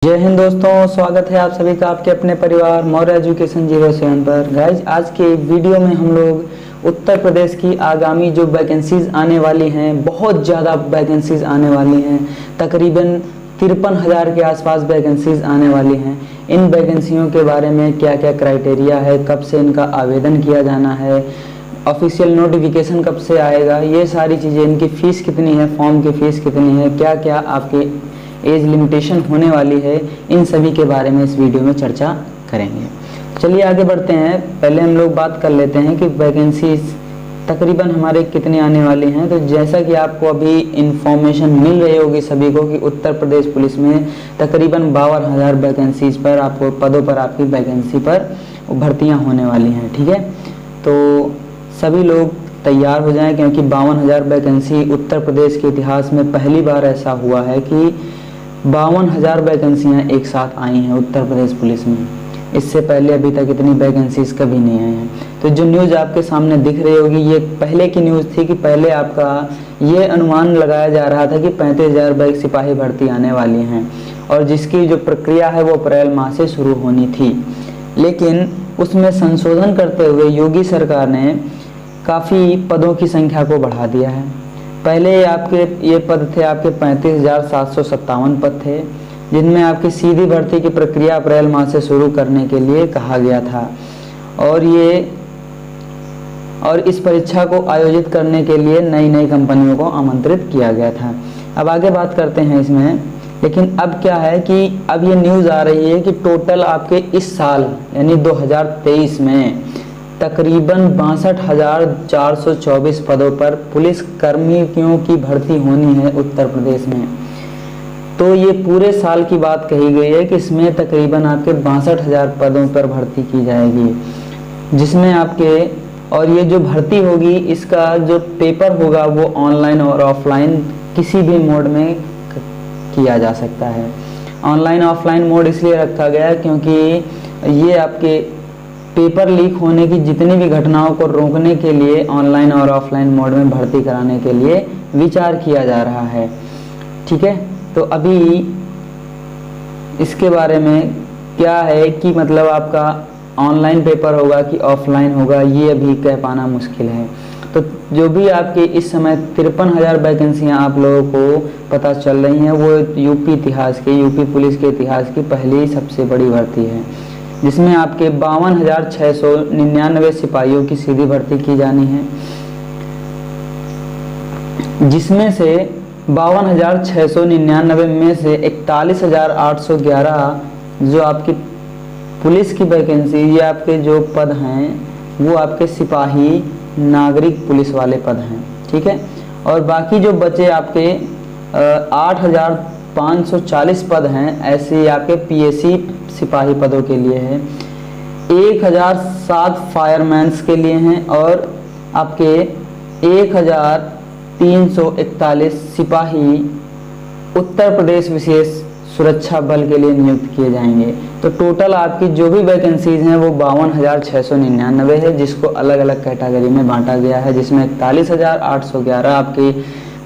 जय हिंद दोस्तों, स्वागत है आप सभी का आपके अपने परिवार मौर्य एजुकेशन 07 पर। गाइज, आज के वीडियो में हम लोग उत्तर प्रदेश की आगामी जो वैकेंसीज आने वाली हैं, बहुत ज़्यादा वैकेंसीज आने वाली हैं, तकरीबन 53,000 के आसपास वैकेंसीज आने वाली हैं। इन वैकेंसियों के बारे में क्या क्या क्राइटेरिया है, कब से इनका आवेदन किया जाना है, ऑफिशियल नोटिफिकेशन कब से आएगा, ये सारी चीज़ें, इनकी फ़ीस कितनी है, फॉर्म की फ़ीस कितनी है, क्या क्या आपके एज लिमिटेशन होने वाली है, इन सभी के बारे में इस वीडियो में चर्चा करेंगे। चलिए आगे बढ़ते हैं। पहले हम लोग बात कर लेते हैं कि वैकेंसीज तकरीबन हमारे कितने आने वाली हैं। तो जैसा कि आपको अभी इंफॉर्मेशन मिल रही होगी सभी को कि उत्तर प्रदेश पुलिस में तकरीबन 52,000 वैकेंसीज पर आपको पदों पर आपकी वैकेंसी पर भर्तियां होने वाली हैं। ठीक है, तो सभी लोग तैयार हो जाएं, क्योंकि 52,000 वैकेंसी उत्तर प्रदेश के इतिहास में पहली बार ऐसा हुआ है कि 52,000 वैकेंसियाँ एक साथ आई हैं उत्तर प्रदेश पुलिस में। इससे पहले अभी तक इतनी वैकेंसीज कभी नहीं आई हैं। तो जो न्यूज़ आपके सामने दिख रही होगी, ये पहले की न्यूज़ थी कि पहले आपका ये अनुमान लगाया जा रहा था कि 35,000 सिपाही भर्ती आने वाली हैं, और जिसकी जो प्रक्रिया है वो अप्रैल माह से शुरू होनी थी। लेकिन उसमें संशोधन करते हुए योगी सरकार ने काफ़ी पदों की संख्या को बढ़ा दिया है। पहले आपके ये पद थे, आपके 35,757 पद थे, जिनमें आपकी सीधी भर्ती की प्रक्रिया अप्रैल माह से शुरू करने के लिए कहा गया था। और इस परीक्षा को आयोजित करने के लिए नई नई कंपनियों को आमंत्रित किया गया था। अब आगे बात करते हैं इसमें। लेकिन अब क्या है कि अब ये न्यूज़ आ रही है कि टोटल आपके इस साल यानी 2023 में तकरीबन 62,424 पदों पर पुलिस कर्मियों की भर्ती होनी है उत्तर प्रदेश में। तो ये पूरे साल की बात कही गई है कि इसमें तकरीबन आपके 62,000 पदों पर भर्ती की जाएगी, जिसमें आपके और ये जो भर्ती होगी इसका जो पेपर होगा वो ऑनलाइन और ऑफलाइन किसी भी मोड में किया जा सकता है। ऑनलाइन ऑफलाइन मोड इसलिए रखा गया क्योंकि ये आपके पेपर लीक होने की जितनी भी घटनाओं को रोकने के लिए ऑनलाइन और ऑफलाइन मोड में भर्ती कराने के लिए विचार किया जा रहा है। ठीक है, तो अभी इसके बारे में क्या है कि मतलब आपका ऑनलाइन पेपर होगा कि ऑफलाइन होगा, ये अभी कह पाना मुश्किल है। तो जो भी आपके इस समय 53,000 वैकेंसियाँ आप लोगों को पता चल रही हैं, वो यूपी पुलिस के इतिहास की पहली सबसे बड़ी भर्ती है, जिसमें आपके 52,699 सिपाहियों की सीधी भर्ती की जानी है, जिसमें से 52,699 में से 41,811 जो आपकी पुलिस की वैकेंसी, ये आपके जो पद हैं वो आपके सिपाही नागरिक पुलिस वाले पद हैं। ठीक है, और बाकी जो बचे आपके 8,540 पद हैं, ऐसे आपके पीएसी सिपाही पदों के लिए है, 1,007 फायरमैन्स के लिए हैं, और आपके 1,341 सिपाही उत्तर प्रदेश विशेष सुरक्षा बल के लिए नियुक्त किए जाएंगे। तो टोटल आपकी जो भी वैकेंसीज हैं वो 52,699 है, जिसको अलग अलग कैटेगरी में बांटा गया है, जिसमें 41,811 आपके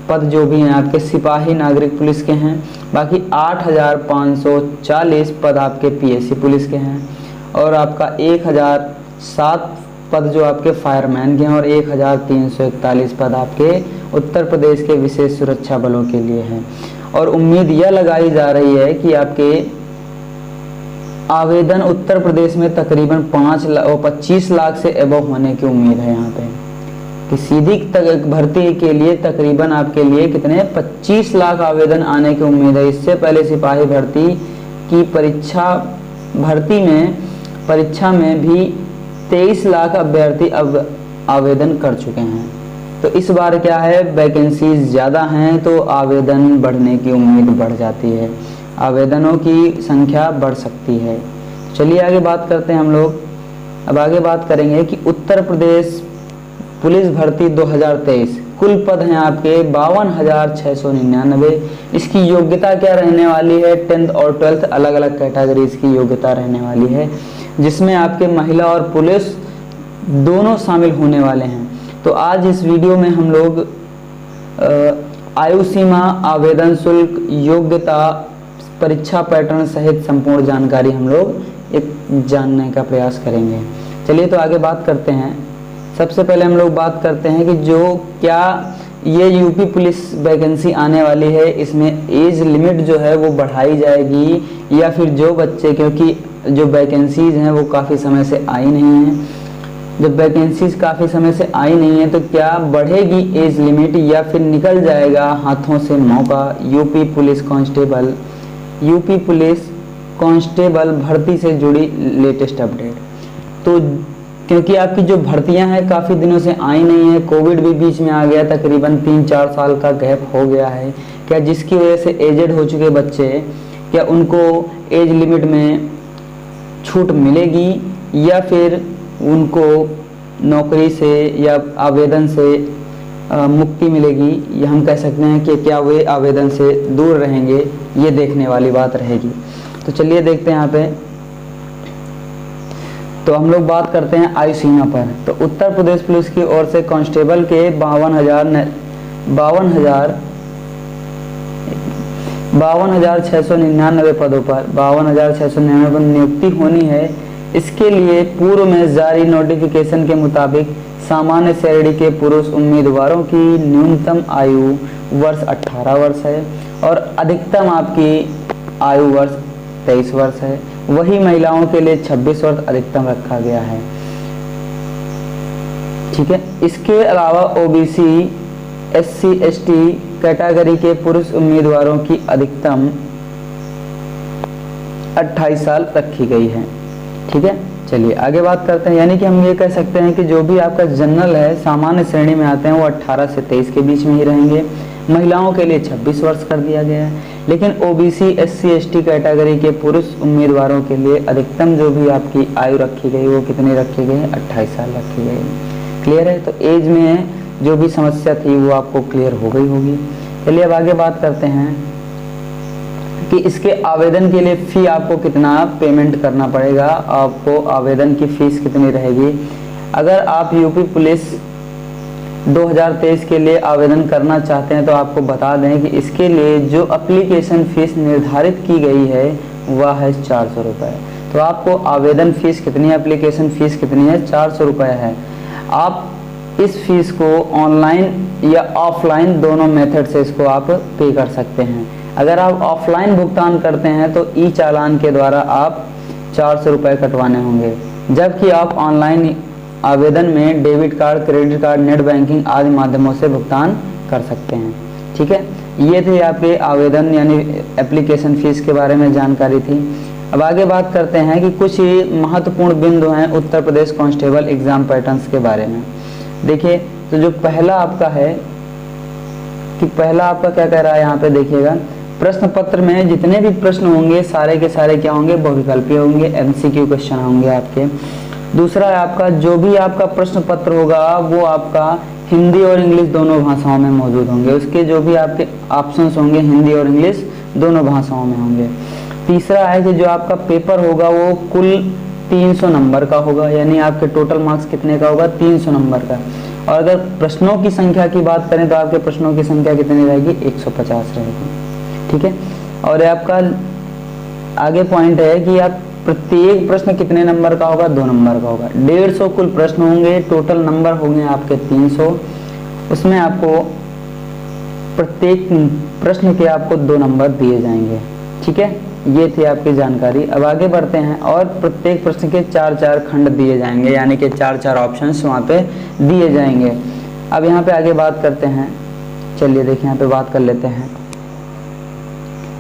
पद जो भी हैं आपके सिपाही नागरिक पुलिस के हैं, बाकी 8,540 पद आपके पीएसी पुलिस के हैं, और आपका 1,007 पद जो आपके फायरमैन के हैं, और 1,341 पद आपके उत्तर प्रदेश के विशेष सुरक्षा बलों के लिए हैं। और उम्मीद यह लगाई जा रही है कि आपके आवेदन उत्तर प्रदेश में तकरीबन 25 लाख से एबव होने की उम्मीद है यहाँ पे, कि सीधी तक भर्ती के लिए तकरीबन आपके लिए कितने 25 लाख आवेदन आने की उम्मीद है। इससे पहले सिपाही भर्ती की परीक्षा में भी 23 लाख अभ्यर्थी अब आवेदन कर चुके हैं। तो इस बार क्या है, वैकेंसीज ज़्यादा हैं तो आवेदन बढ़ने की उम्मीद बढ़ जाती है, आवेदनों की संख्या बढ़ सकती है। चलिए आगे बात करते हैं हम लोग। अब आगे बात करेंगे कि उत्तर प्रदेश पुलिस भर्ती 2023 कुल पद हैं आपके 52,699। इसकी योग्यता क्या रहने वाली है, 10th और 12th अलग अलग कैटेगरीज की योग्यता रहने वाली है, जिसमें आपके महिला और पुलिस दोनों शामिल होने वाले हैं। तो आज इस वीडियो में हम लोग आयु सीमा, आवेदन शुल्क, योग्यता, परीक्षा पैटर्न सहित संपूर्ण जानकारी हम लोग एक जानने का प्रयास करेंगे। चलिए तो आगे बात करते हैं। सबसे पहले हम लोग बात करते हैं कि जो क्या ये यूपी पुलिस वैकेंसी आने वाली है, इसमें एज लिमिट जो है वो बढ़ाई जाएगी या फिर जो बच्चे, क्योंकि जो वैकेंसीज हैं वो काफ़ी समय से आई नहीं हैं, जब वैकेंसीज काफ़ी समय से आई नहीं है तो क्या बढ़ेगी एज लिमिट या फिर निकल जाएगा हाथों से मौका। यूपी पुलिस कांस्टेबल भर्ती से जुड़ी लेटेस्ट अपडेट। तो क्योंकि आपकी जो भर्तियां हैं काफ़ी दिनों से आई नहीं है, कोविड भी बीच में आ गया, तकरीबन 3-4 साल का गैप हो गया है, क्या जिसकी वजह से एजेड हो चुके बच्चे, क्या उनको एज लिमिट में छूट मिलेगी या फिर उनको नौकरी से या आवेदन से मुक्ति मिलेगी, या हम कह सकते हैं कि क्या वे आवेदन से दूर रहेंगे, ये देखने वाली बात रहेगी। तो चलिए देखते हैं यहाँ पे। तो हम लोग बात करते हैं आयु सीमा पर। तो उत्तर प्रदेश पुलिस की ओर से कांस्टेबल के 52,699 पदों पर 52,699 पर नियुक्ति होनी है। इसके लिए पूर्व में जारी नोटिफिकेशन के मुताबिक सामान्य श्रेणी के पुरुष उम्मीदवारों की न्यूनतम आयु वर्ष 18 वर्ष है और अधिकतम आपकी आयु वर्ष 23 वर्ष है। वही महिलाओं के लिए 26 वर्ष अधिकतम रखा गया है। ठीक है। इसके अलावा ओबीसी, एससी, एसटी कैटेगरी के पुरुष उम्मीदवारों की अधिकतम 28 साल रखी गई है। ठीक है। चलिए आगे बात करते हैं। यानी कि हम ये कह सकते हैं कि जो भी आपका जनरल है, सामान्य श्रेणी में आते हैं, वो 18 से 23 के बीच में ही रहेंगे। महिलाओं के लिए 26 वर्ष कर दिया गया है। लेकिन ओबीसी, एससी, एसटी कैटेगरी के पुरुष उम्मीदवारों के लिए अधिकतम जो भी आपकी आयु रखी गई वो कितनी रखी गई है? 28 साल रखी गई है। क्लियर है। तो एज में जो भी समस्या थी वो आपको क्लियर हो गई होगी। चलिए अब आगे बात करते हैं कि इसके आवेदन के लिए फ़ी आपको कितना पेमेंट करना पड़ेगा, आपको आवेदन की फ़ीस कितनी रहेगी। अगर आप यूपी पुलिस 2023 के लिए आवेदन करना चाहते हैं तो आपको बता दें कि इसके लिए जो एप्लीकेशन फ़ीस निर्धारित की गई है वह है 400 रुपये। तो आपको आवेदन फ़ीस कितनी है, एप्लीकेशन फ़ीस कितनी है? 400 रुपये है। आप इस फीस को ऑनलाइन या ऑफलाइन दोनों मेथड से इसको आप पे कर सकते हैं। अगर आप ऑफलाइन भुगतान करते हैं तो ई चालान के द्वारा आप 400 रुपये कटवाने होंगे, जबकि आप ऑनलाइन आवेदन में debit card, credit card, net banking आदि माध्यमों से भुगतान कर सकते हैं। ठीक है। ये थे आपके आवेदन यानी एप्लीकेशन फ़ीस के बारे में जानकारी थी। अब आगे बात करते हैं कि कुछ महत्वपूर्ण बिंदु हैं Uttar Pradesh constable exam patterns के बारे में। देखिए, तो जो पहला आपका है कि पहला आपका क्या कह रहा है यहाँ पे देखिएगा, प्रश्न पत्र में जितने भी प्रश्न होंगे सारे के सारे क्या होंगे? बहुविकल्पीय होंगे, एमसीक्यू क्वेश्चन होंगे आपके। दूसरा है आपका जो भी आपका प्रश्न पत्र होगा वो आपका हिंदी और इंग्लिश दोनों भाषाओं में मौजूद होंगे। उसके जो भी आपके ऑप्शंस होंगे हिंदी और इंग्लिश दोनों भाषाओं में होंगे। तीसरा है कि जो आपका पेपर होगा वो कुल 300 नंबर का होगा, यानी आपके टोटल मार्क्स कितने का होगा? 300 नंबर का। और अगर प्रश्नों की संख्या की बात करें तो आपके प्रश्नों की संख्या कितनी रहेगी? 150 रहेगी। ठीक है। और आपका आगे पॉइंट है कि आप प्रत्येक प्रश्न कितने नंबर का होगा? 2 नंबर का होगा। 150 कुल प्रश्न होंगे, टोटल नंबर होंगे आपके 300। उसमें आपको प्रत्येक प्रश्न के आपको 2 नंबर दिए जाएंगे। ठीक है। ये थी आपकी जानकारी। अब आगे बढ़ते हैं। और प्रत्येक प्रश्न के 4-4 खंड दिए जाएंगे, यानी कि 4-4 ऑप्शंस वहाँ पे दिए जाएंगे। अब यहाँ पे आगे बात करते हैं। चलिए देखिए यहाँ पे बात कर लेते हैं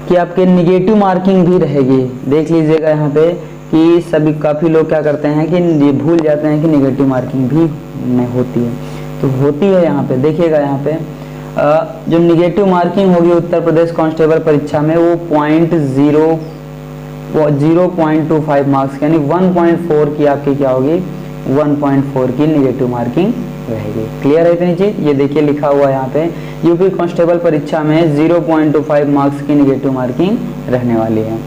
कि आपके निगेटिव मार्किंग भी रहेगी। देख लीजिएगा यहाँ पे कि सभी काफ़ी लोग क्या करते हैं कि ये भूल जाते हैं कि निगेटिव मार्किंग भी नहीं होती है, तो होती है। यहाँ पे देखिएगा, यहाँ पे जो निगेटिव मार्किंग होगी उत्तर प्रदेश कांस्टेबल परीक्षा में वो 0.25 मार्क्स यानी 1.4 की आपकी क्या होगी? 1.4 की निगेटिव मार्किंग रहेगी। क्लियर है इतनी चीज? ये देखिए लिखा हुआ है यहाँ पे यूपी कांस्टेबल परीक्षा में 0.25 मार्क्स की निगेटिव मार्किंग रहने वाली है।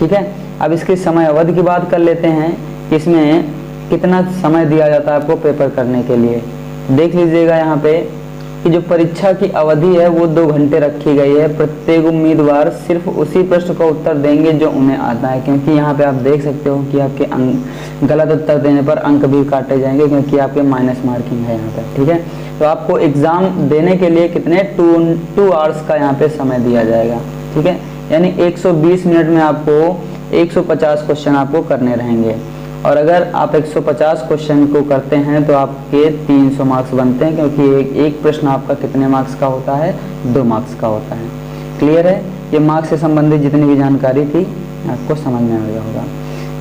ठीक है। अब इसके समय अवधि की बात कर लेते हैं कि इसमें कितना समय दिया जाता है आपको पेपर करने के लिए। देख लीजिएगा यहाँ पे कि जो परीक्षा की अवधि है वो 2 घंटे रखी गई है। प्रत्येक उम्मीदवार सिर्फ उसी प्रश्न का उत्तर देंगे जो उन्हें आता है, क्योंकि यहाँ पे आप देख सकते हो कि आपके गलत उत्तर देने पर अंक भी काटे जाएंगे, क्योंकि आपके माइनस मार्किंग है यहाँ पे, ठीक है। तो आपको एग्जाम देने के लिए कितने 2 आवर्स का यहाँ पे समय दिया जाएगा, ठीक है। यानी 120 मिनट में आपको 150 क्वेश्चन आपको करने रहेंगे, और अगर आप 150 क्वेश्चन को करते हैं तो आपके 300 मार्क्स बनते हैं, क्योंकि एक प्रश्न आपका कितने मार्क्स का होता है, 2 मार्क्स का होता है। क्लियर है, ये मार्क्स से संबंधित जितनी भी जानकारी थी आपको समझ में आ गया होगा।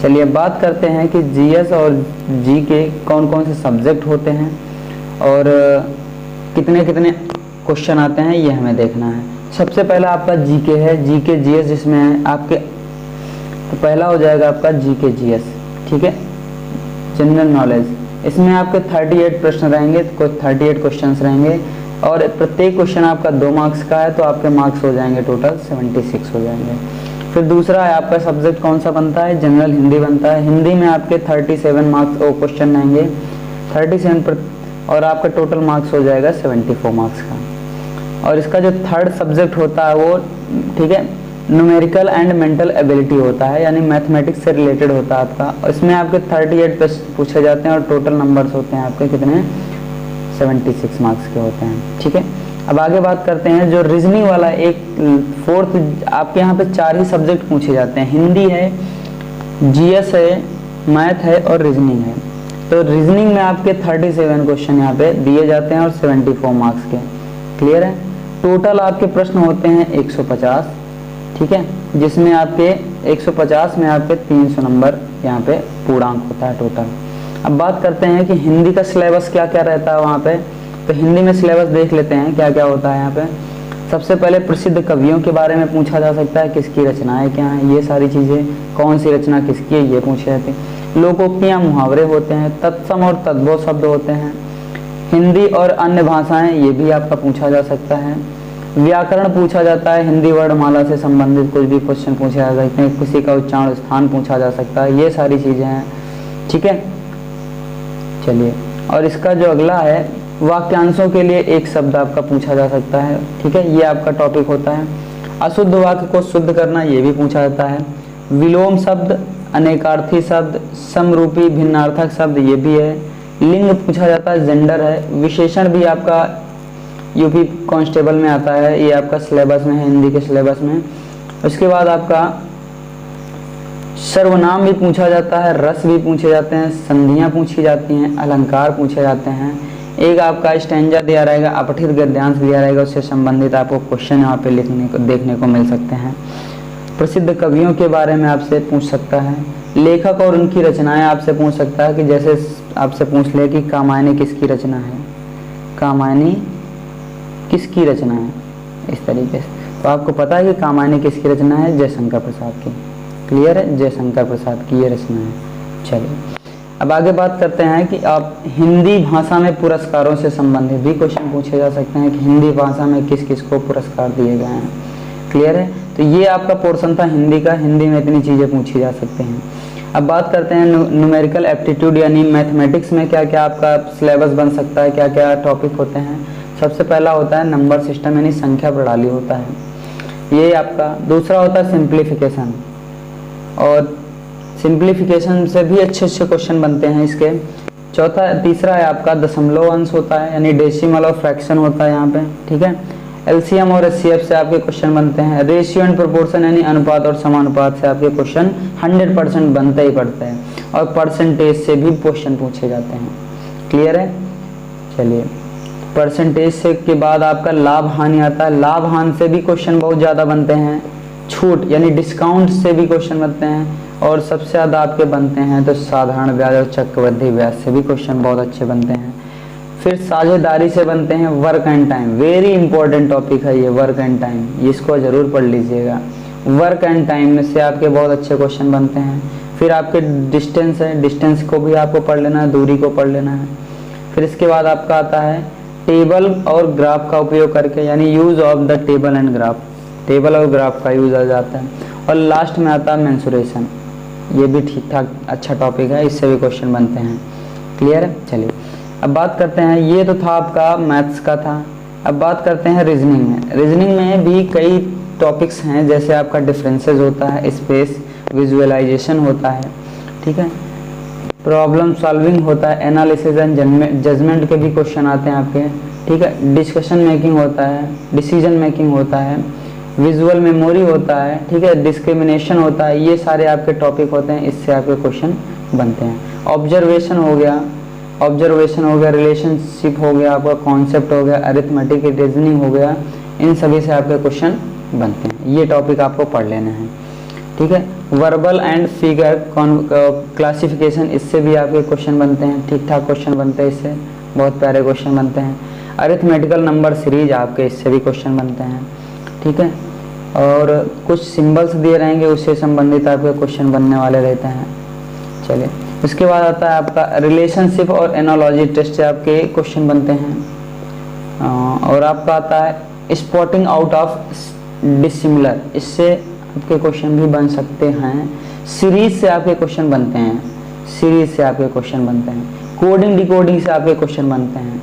चलिए बात करते हैं कि जीएस और जीके कौन कौन से सब्जेक्ट होते हैं और कितने कितने क्वेश्चन आते हैं, ये हमें देखना है। सबसे पहला आपका जीके है, जीके जीएस, जिसमें आपके तो पहला हो जाएगा आपका जीके जीएस, ठीक है, जनरल नॉलेज। इसमें आपके 38 प्रश्न रहेंगे, तो 38 क्वेश्चंस रहेंगे, और प्रत्येक क्वेश्चन आपका 2 मार्क्स का है, तो आपके मार्क्स हो जाएंगे टोटल 76 हो जाएंगे। फिर दूसरा है आपका सब्जेक्ट कौन सा बनता है, जनरल हिंदी बनता है। हिंदी में आपके 37 मार्क्स क्वेश्चन रहेंगे, 37 और आपका टोटल मार्क्स हो जाएगा 74 मार्क्स का। और इसका जो थर्ड सब्जेक्ट होता है वो, ठीक है, न्यूमेरिकल एंड मेंटल एबिलिटी होता है, यानी मैथमेटिक्स से रिलेटेड होता है आपका। इसमें आपके 38 प्रश्न पूछे जाते हैं और टोटल नंबर्स होते हैं आपके कितने, 76 मार्क्स के होते हैं, ठीक है। अब आगे बात करते हैं जो रीजनिंग वाला एक फोर्थ, आपके यहाँ पे 4 ही सब्जेक्ट पूछे जाते हैं, हिंदी है, जीएस है, मैथ है और रीजनिंग है। तो रीजनिंग में आपके 37 क्वेश्चन यहाँ पे दिए जाते हैं और 74 मार्क्स के। क्लियर है, टोटल आपके प्रश्न होते हैं 150, ठीक है, जिसमें आपके 150 में आपके 300 नंबर यहाँ पे पूर्णांक होता है टोटल। अब बात करते हैं कि हिंदी का सिलेबस क्या क्या रहता है वहाँ पे। तो हिंदी में सिलेबस देख लेते हैं क्या क्या होता है यहाँ पे। सबसे पहले प्रसिद्ध कवियों के बारे में पूछा जा सकता है, किसकी रचनाएं क्या हैं, ये सारी चीज़ें, कौन सी रचना किसकी है, ये पूछे जाते हैं। लोकोक्तियाँ, मुहावरे होते हैं, तत्सम और तद्भव शब्द होते हैं, हिंदी और अन्य भाषाएं, ये भी आपका पूछा जा सकता है। व्याकरण पूछा जाता है, हिंदी वर्णमाला से संबंधित कुछ भी क्वेश्चन पूछे जा सकते हैं, किसी का उच्चारण स्थान पूछा जा सकता है, ये सारी चीज़ें हैं, ठीक है। चलिए, और इसका जो अगला है, वाक्यांशों के लिए एक शब्द आपका पूछा जा सकता है, ठीक है, ये आपका टॉपिक होता है। अशुद्ध वाक्य को शुद्ध करना, ये भी पूछा जाता है। विलोम शब्द, अनेकार्थी शब्द, समरूपी भिन्नार्थक शब्द, ये भी है। लिंग पूछा जाता है, जेंडर है। विशेषण भी आपका यूपी कांस्टेबल में आता है, ये आपका सिलेबस में है, हिंदी के सिलेबस में। उसके बाद आपका सर्वनाम भी पूछा जाता है, रस भी पूछे जाते हैं, संधियाँ पूछी जाती हैं, अलंकार पूछे जाते हैं। एक आपका स्टैंजा दिया रहेगा, अपठित गद्यांश दिया रहेगा, उससे संबंधित आपको क्वेश्चन यहाँ पे देखने को मिल सकते हैं। प्रसिद्ध कवियों के बारे में आपसे पूछ सकता है। लेखक और उनकी रचनाएं आपसे पूछ सकता है, कि जैसे आपसे पूछ ले कि कामायनी किसकी रचना है, कामायनी किसकी रचना है, इस तरीके से। तो आपको पता है कि कामायनी किसकी रचना है, जयशंकर प्रसाद की। क्लियर है, जयशंकर प्रसाद की ये रचना है। चलिए, अब आगे बात करते हैं कि आप हिंदी भाषा में पुरस्कारों से संबंधित भी क्वेश्चन पूछे जा सकते हैं, कि हिंदी भाषा में किस किस को पुरस्कार दिए गए हैं। क्लियर है, तो ये आपका पोर्शन था हिंदी का, हिंदी में इतनी चीज़ें पूछी जा सकती हैं। अब बात करते हैं न्यूमेरिकल एप्टीट्यूड, यानी मैथमेटिक्स में क्या क्या आपका सिलेबस बन सकता है, क्या क्या टॉपिक होते हैं। सबसे पहला होता है नंबर सिस्टम, यानी संख्या प्रणाली होता है, ये आपका। दूसरा होता है सिंप्लीफिकेशन, और सिंप्लीफिकेशन से भी अच्छे अच्छे क्वेश्चन बनते हैं इसके। तीसरा है आपका दशमलव अंश होता है, यानी डेसिमल और फ्रैक्शन होता है यहाँ पे, ठीक है। एलसीएम और एचसीएफ से आपके क्वेश्चन बनते हैं। रेशियो एंड प्रोपोर्शन, यानी अनुपात और समानुपात से आपके क्वेश्चन 100% बनते ही पड़ते हैं, और परसेंटेज से भी क्वेश्चन पूछे जाते हैं। क्लियर है, चलिए, परसेंटेज से के बाद आपका लाभ हानि आता है, लाभ हानि से भी क्वेश्चन बहुत ज़्यादा बनते हैं। छूट यानी डिस्काउंट से भी क्वेश्चन बनते हैं, और सबसे ज़्यादा आपके बनते हैं तो साधारण ब्याज और चक्रवृद्धि ब्याज से भी क्वेश्चन बहुत अच्छे बनते हैं। फिर साझेदारी से बनते हैं। Work and time, very important topic है ये, वर्क एंड टाइम, इसको ज़रूर पढ़ लीजिएगा। वर्क एंड टाइम में से आपके बहुत अच्छे क्वेश्चन बनते हैं। फिर आपके डिस्टेंस है, डिस्टेंस को भी आपको पढ़ लेना है, दूरी को पढ़ लेना है। फिर इसके बाद आपका आता है टेबल और ग्राफ का उपयोग करके, यानी use of the table and graph, table और ग्राफ का यूज आ जाता है। और लास्ट में आता है मेंसुरेशन, ये भी ठीक ठाक अच्छा टॉपिक है, इससे भी क्वेश्चन बनते हैं। क्लियर है, चलिए अब बात करते हैं। ये तो था आपका मैथ्स का था। अब बात करते हैं रीजनिंग में। रीजनिंग में भी कई टॉपिक्स हैं, जैसे आपका डिफरेंसेस होता है, स्पेस, विजुअलाइजेशन होता है, ठीक है, प्रॉब्लम सॉल्विंग होता है, एनालिसिस एंड जजमेंट के भी क्वेश्चन आते हैं आपके, ठीक है, डिस्कशन मेकिंग होता है, डिसीजन मेकिंग होता है, विजुअल मेमोरी होता है, ठीक है, डिस्क्रिमिनेशन होता है। ये सारे आपके टॉपिक होते हैं, इससे आपके क्वेश्चन बनते हैं। ऑब्जर्वेशन हो गया, रिलेशनशिप हो गया, आपका कॉन्सेप्ट हो गया, अरिथमेटिक रीजनिंग हो गया, इन सभी से आपके क्वेश्चन बनते हैं। ये टॉपिक आपको पढ़ लेना है, ठीक है। वर्बल एंड फिगर क्लासिफिकेशन, इससे भी आपके क्वेश्चन बनते हैं, ठीक ठाक क्वेश्चन बनते हैं, इससे बहुत प्यारे क्वेश्चन बनते हैं। अरिथमेटिकल नंबर सीरीज आपके, इससे भी क्वेश्चन बनते हैं, ठीक है। और कुछ सिंबल्स दिए रहेंगे, उससे संबंधित आपके क्वेश्चन बनने वाले रहते हैं। चलिए, उसके बाद आता है आपका रिलेशनशिप और एनालॉजी टेस्ट से आपके क्वेश्चन बनते हैं। और आपका आता है स्पॉटिंग आउट ऑफ डिसिमिलर, इससे आपके क्वेश्चन भी बन सकते हैं। सीरीज से आपके क्वेश्चन बनते हैं, कोडिंग डिकोडिंग से आपके क्वेश्चन बनते हैं।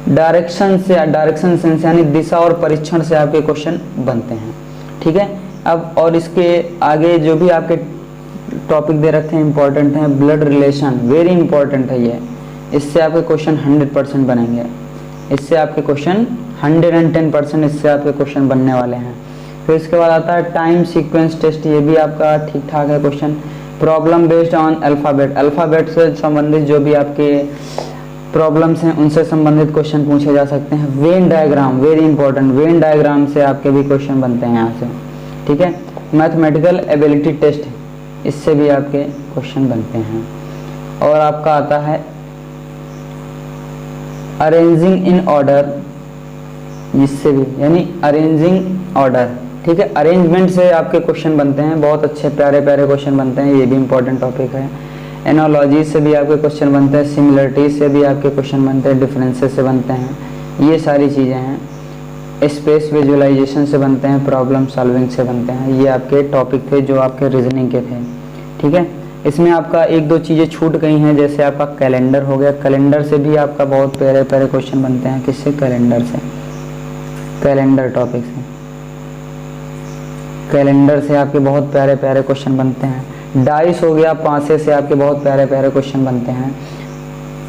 डायरेक्शन सेंस यानी दिशा और परीक्षण से आपके क्वेश्चन बनते हैं, ठीक है। अब और इसके आगे जो भी आपके टॉपिक दे रखे हैं इंपॉर्टेंट हैं, ब्लड रिलेशन, वेरी इंपॉर्टेंट है ये, इससे आपके क्वेश्चन 100% बनेंगे, इससे आपके क्वेश्चन 110% इससे आपके क्वेश्चन बनने वाले हैं। फिर इसके बाद आता है टाइम सीक्वेंस टेस्ट, ये भी आपका ठीक ठाक है question. Problem based on alphabet से संबंधित जो भी आपके प्रॉब्लम्स हैं उनसे संबंधित क्वेश्चन पूछे जा सकते हैं। Venn diagram, very important, Venn diagram से आपके भी क्वेश्चन बनते हैं यहाँ से, ठीक है। मैथमेटिकल एबिलिटी टेस्ट, इससे भी आपके क्वेश्चन बनते हैं। और आपका आता है अरेंजिंग इन ऑर्डर, इससे भी यानी अरेंजिंग ऑर्डर, ठीक है, अरेंजमेंट से आपके क्वेश्चन बनते हैं, बहुत अच्छे प्यारे प्यारे क्वेश्चन बनते हैं, ये भी इंपॉर्टेंट टॉपिक है। एनालॉजी से भी आपके क्वेश्चन बनते हैं, सिमिलरिटी से भी आपके क्वेश्चन बनते हैं, डिफरेंसेस से बनते हैं, ये सारी चीज़ें हैं। स्पेस विजुअलाइजेशन से बनते हैं, प्रॉब्लम सॉल्विंग से बनते हैं। ये आपके टॉपिक थे जो आपके रीजनिंग के थे, ठीक है। इसमें आपका एक दो चीज़ें छूट गई हैं, जैसे आपका कैलेंडर हो गया, कैलेंडर से भी आपका बहुत प्यारे प्यारे क्वेश्चन बनते हैं। किससे? कैलेंडर से, कैलेंडर टॉपिक से, कैलेंडर से आपके बहुत प्यारे प्यारे क्वेश्चन बनते हैं। डाइस हो गया, पांसे से आपके बहुत प्यारे प्यारे क्वेश्चन बनते हैं।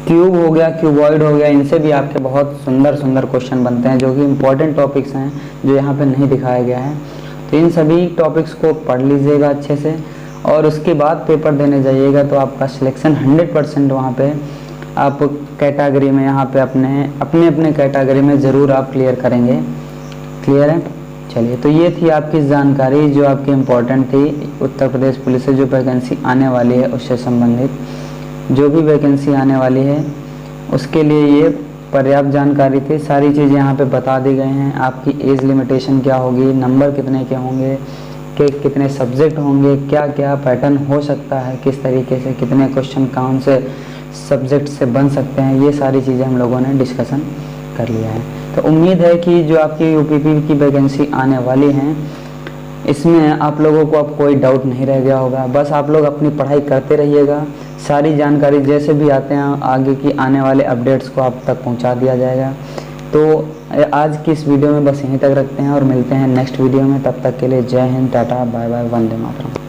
क्यूब हो गया, क्यूबॉइड हो गया, इनसे भी आपके बहुत सुंदर सुंदर क्वेश्चन बनते हैं, जो कि इम्पोर्टेंट टॉपिक्स हैं जो यहाँ पे नहीं दिखाया गया है। तो इन सभी टॉपिक्स को पढ़ लीजिएगा अच्छे से, और उसके बाद पेपर देने जाइएगा तो आपका सिलेक्शन 100% वहाँ पे आप कैटेगरी में यहाँ पे अपने कैटेगरी में ज़रूर आप क्लियर करेंगे। क्लियर है? चलिए, तो ये थी आपकी जानकारी जो आपकी इम्पोर्टेंट थी। उत्तर प्रदेश पुलिस से जो वैकेंसी आने वाली है उससे संबंधित जो भी वैकेंसी आने वाली है उसके लिए ये पर्याप्त जानकारी थी। सारी चीज़ें यहाँ पे बता दी गई हैं। आपकी एज लिमिटेशन क्या होगी, नंबर कितने के होंगे, कि कितने सब्जेक्ट होंगे, क्या क्या पैटर्न हो सकता है, किस तरीके से कितने क्वेश्चन कौन से सब्जेक्ट से बन सकते हैं, ये सारी चीज़ें हम लोगों ने डिस्कशन कर लिया है। तो उम्मीद है कि जो आपकी यूपीपी की वैकेंसी आने वाली हैं इसमें आप लोगों को अब कोई डाउट नहीं रह गया होगा। बस आप लोग अपनी पढ़ाई करते रहिएगा, सारी जानकारी जैसे भी आते हैं आगे की आने वाले अपडेट्स को आप तक पहुंचा दिया जाएगा। तो आज की इस वीडियो में बस यहीं तक रखते हैं और मिलते हैं नेक्स्ट वीडियो में। तब तक के लिए जय हिंद, टाटा, बाय बाय, वंदे मातरम।